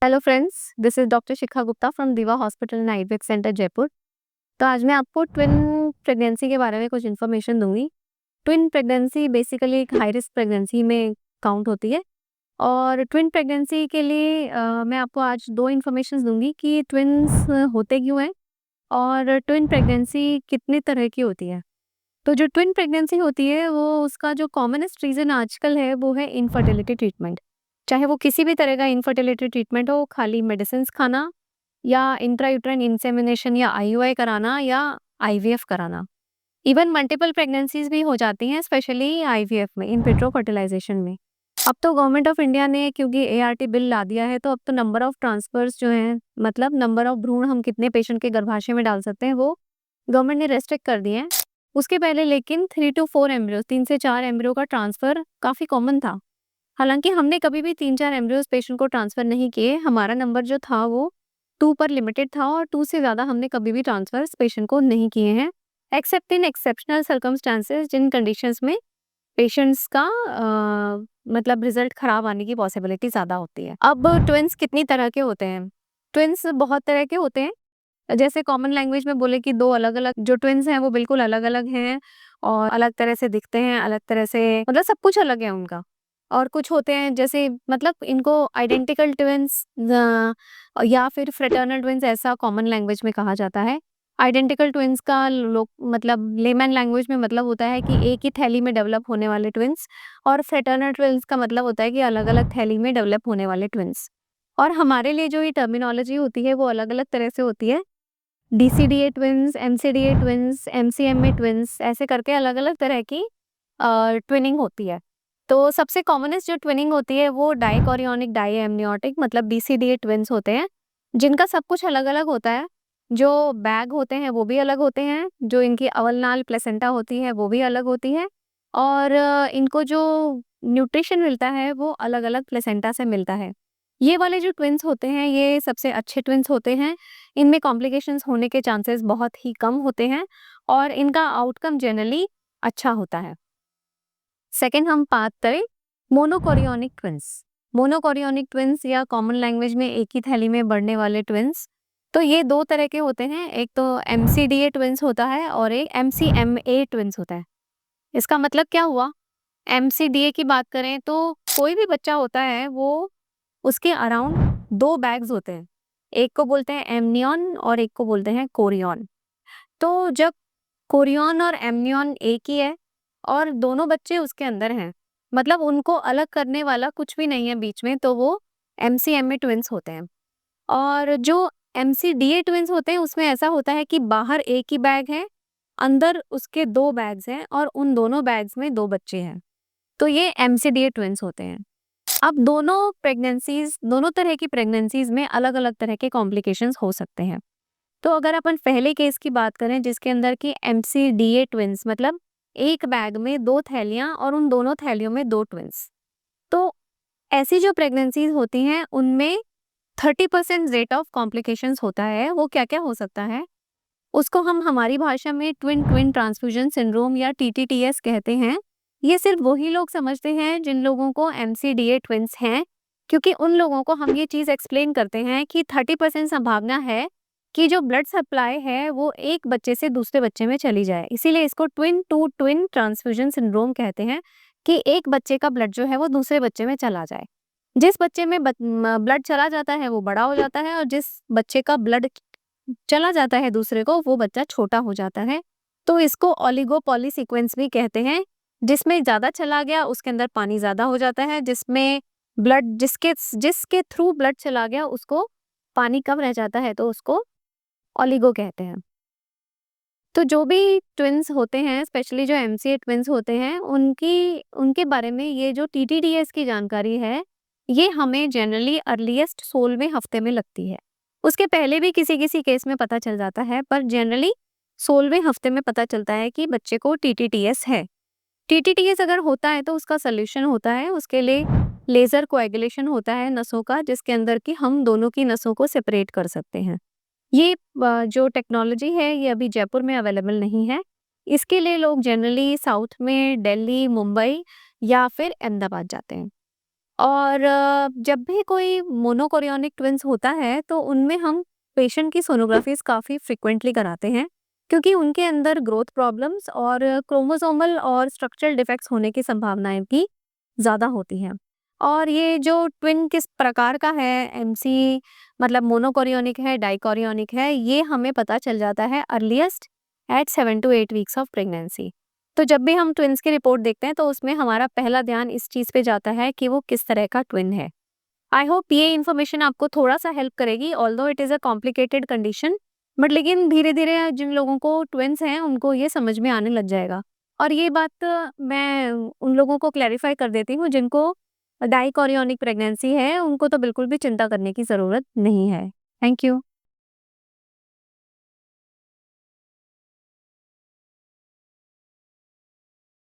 Hello friends, this is doctor Shikha Gupta from Diva hospital and Ayurveda centre Jaipur. तो आज मैं आपको ट्विन प्रेगनेंसी के बारे में कुछ इन्फॉर्मेशन दूंगी। ट्विन प्रेगनेंसी बेसिकली एक हाई रिस्क प्रेगनेंसी में काउंट होती है और ट्विन प्रेगनेंसी के लिए मैं आपको आज दो इन्फॉर्मेशन दूंगी कि ट्विन्स होते क्यों हैं और ट्विन प्रेगनेंसी कितने तरह की होती है। तो जो ट्विन प्रेगनेंसी होती है वो उसका जो कॉमनेस्ट रीज़न आजकल है वो है इनफर्टिलिटी ट्रीटमेंट। चाहे वो किसी भी तरह का इनफर्टिलिटी ट्रीटमेंट हो, खाली मेडिसिन्स खाना या इंट्रायूटेराइन इंसेमिनेशन या आईयूआई कराना या आईवीएफ कराना। इवन मल्टीपल प्रेगनेंसीज भी हो जाती हैं, स्पेशली आईवीएफ में, इन विट्रो फर्टिलाइजेशन में। अब तो गवर्नमेंट ऑफ इंडिया ने क्योंकि एआरटी बिल ला दिया है तो अब तो नंबर ऑफ ट्रांसफर्स जो हैं, मतलब नंबर ऑफ भ्रूण हम कितने पेशेंट के गर्भाशय में डाल सकते हैं, वो गवर्नमेंट ने रेस्ट्रिक्ट कर दिए हैं। उसके पहले लेकिन 3 to 4 एम्ब्रियो, 3 से 4 एम्ब्रियो का ट्रांसफ़र काफ़ी कॉमन था। हालाँकि हमने कभी भी 3-4 एम्ब्रियोज़ पेशेंट को ट्रांसफ़र नहीं किए। हमारा नंबर जो था वो 2 पर लिमिटेड था और 2 से ज़्यादा हमने कभी भी ट्रांसफ़र्स पेशेंट को नहीं किए हैं, एक्सेप्ट इन एक्सेप्शनल सर्कमस्टेंसेस, जिन कंडीशंस में पेशेंट्स का मतलब रिजल्ट खराब आने की पॉसिबिलिटी ज़्यादा होती है। अब ट्विन्स कितनी तरह के होते हैं? ट्विन्स बहुत तरह के होते हैं। जैसे कॉमन लैंग्वेज में बोले कि 2 अलग-अलग जो ट्विन्स हैं वो बिल्कुल अलग-अलग हैं और अलग तरह से दिखते हैं, अलग तरह से मतलब सब कुछ अलग है उनका। और कुछ होते हैं जैसे मतलब इनको आइडेंटिकल ट्विन्स या फिर फ्रेटर्नल ट्विन्स, ऐसा कॉमन लैंग्वेज में कहा जाता है। आइडेंटिकल ट्विन्स का लोग मतलब लेमैन लैंग्वेज में मतलब होता है कि एक ही थैली में डेवलप होने वाले ट्विन्स, और फ्रेटर्नल ट्विन्स का मतलब होता है कि अलग-अलग थैली में डेवलप होने वाले ट्विन्स। और हमारे लिए जो ये टर्मिनोलॉजी होती है वो अलग-अलग तरह से होती है। डीसीडीए ट्विन्स, एमसीडीए ट्विन्स, एमसीएमए ट्विन्स, ऐसे करके अलग-अलग तरह की ट्विनिंग होती है। तो सबसे कॉमनेस्ट जो ट्विनिंग होती है वो डाइकोरियोनिक डाइएमनियोटिक मतलब डीसीडीए ट्विन्स होते हैं, जिनका सब कुछ अलग-अलग होता है। जो बैग होते हैं वो भी अलग होते हैं, जो इनकी अवलनाल प्लेसेंटा होती है वो भी अलग होती है और इनको जो न्यूट्रिशन मिलता है वो अलग-अलग प्लेसेंटा से मिलता है। ये वाले जो ट्विन्स होते हैं ये सबसे अच्छे ट्विन्स होते हैं। इनमें कॉम्प्लिकेशंस होने के चांसेस बहुत ही कम होते हैं और इनका आउटकम जनरली अच्छा होता है। सेकंड हम बात करें मोनोकोरियोनिक ट्विन्स। मोनोकोरियोनिक ट्विन्स या कॉमन लैंग्वेज में एक ही थैली में बढ़ने वाले ट्विन्स, तो ये 2 तरह के होते हैं। एक तो एमसीडीए ट्विन्स होता है और एक एमसीएमए ट्विन्स होता है। इसका मतलब क्या हुआ? एमसीडीए की बात करें तो कोई भी बच्चा होता है वो उसके अराउंड 2 बैग्स होते हैं। एक को बोलते हैं एमनियन और एक को बोलते हैं कोरियन। तो जब कोरियन और एमनियन एक ही है और दोनों बच्चे उसके अंदर हैं, मतलब उनको अलग करने वाला कुछ भी नहीं है बीच में, तो वो एमसीएमए ट्विन्स होते हैं। और जो एमसीडीए ट्विन्स होते हैं उसमें ऐसा होता है कि बाहर एक ही बैग है, अंदर उसके 2 बैग्स हैं और उन दोनों बैग्स में 2 बच्चे हैं। तो ये एमसीडीए ट्विन्स होते हैं। अब दोनों तरह की प्रेगनेंसीज में अलग-अलग तरह के कॉम्प्लिकेशंस हो सकते हैं। तो अगर अपन पहले केस की बात करें जिसके अंदर की एमसीडीए ट्विन्स मतलब एक बैग में 2 थैलियाँ और उन दोनों थैलियों में 2 ट्विन्स। तो ऐसी जो प्रेगनेंसीज होती हैं उनमें 30% रेट ऑफ कॉम्प्लिकेशंस होता है। वो क्या-क्या हो सकता है? उसको हम हमारी भाषा में ट्विन ट्विन ट्रांसफ्यूजन सिंड्रोम या टीटीटीएस कहते हैं। ये सिर्फ वही लोग समझते हैं जिन लोगों को एमसीडीए ट्विन्स हैं, क्योंकि उन लोगों को हम ये चीज़ एक्सप्लेन करते हैं कि 30% संभावना है कि जो ब्लड सप्लाई है वो एक बच्चे से दूसरे बच्चे में चली जाए। इसीलिए इसको twin to twin transfusion syndrome कहते हैं कि एक बच्चे का ब्लड जो है वो दूसरे बच्चे में चला जाए। जिस बच्चे में ब्लड चला जाता है वो बड़ा हो जाता है और जिस बच्चे का ब्लड चला जाता है दूसरे को वो बच्चा छोटा हो जाता है। तो इसको ओलिगोपॉली सीक्वेंस भी कहते हैं। जिसमें ज़्यादा चला गया उसके अंदर पानी ज़्यादा हो जाता है, जिसमें ब्लड जिसके थ्रू ब्लड चला गया उसको पानी कम रह जाता है, तो उसको ओलिगो कहते हैं। तो जो भी ट्विन्स होते हैं, स्पेशली जो एमसीए ट्विन्स होते हैं, उनके बारे में ये जो टीटीडीएस की जानकारी है, ये हमें जनरली अर्लीएस्ट 16वें हफ्ते में लगती है। उसके पहले भी किसी-किसी केस में पता चल जाता है, पर जनरली 16वें हफ्ते में पता चलता है कि बच्चे को टीटीटीएस है। टीटीटीएस अगर होता है तो उसका सॉल्यूशन होता है, उसके लिए लेज़र कोएगुलेशन होता है नसों का, जिसके अंदर कि हम दोनों की नसों को सेपरेट कर सकते हैं। ये जो टेक्नोलॉजी है ये अभी जयपुर में अवेलेबल नहीं है। इसके लिए लोग जनरली साउथ में दिल्ली, मुंबई या फिर अहमदाबाद जाते हैं। और जब भी कोई मोनोकोरियोनिक ट्विन्स होता है तो उनमें हम पेशेंट की सोनोग्राफीज़ काफ़ी फ्रीक्वेंटली कराते हैं, क्योंकि उनके अंदर ग्रोथ प्रॉब्लम्स और क्रोमोसोमल और स्ट्रक्चरल डिफेक्ट्स होने की संभावनाएँ भी ज़्यादा होती हैं। और ये जो ट्विन किस प्रकार का है, एमसी मतलब मोनोकोरियोनिक है, डाइकोरियोनिक है, ये हमें पता चल जाता है earliest at 7 to 8 weeks of pregnancy. तो जब भी हम ट्विन्स की रिपोर्ट देखते हैं तो उसमें हमारा पहला ध्यान इस चीज़ पे जाता है कि वो किस तरह का ट्विन है। आई होप ये इन्फॉर्मेशन आपको थोड़ा-सा हेल्प करेगी, although it is a complicated condition, but लेकिन धीरे-धीरे जिन लोगों को ट्विन्स हैं उनको ये समझ में आने लग जाएगा। और ये बात मैं उन लोगों को क्लैरिफ़ाई कर देती हूँ जिनको डाइकोरियोनिक प्रेगनेंसी है, उनको तो बिल्कुल भी चिंता करने की ज़रूरत नहीं है। Thank you.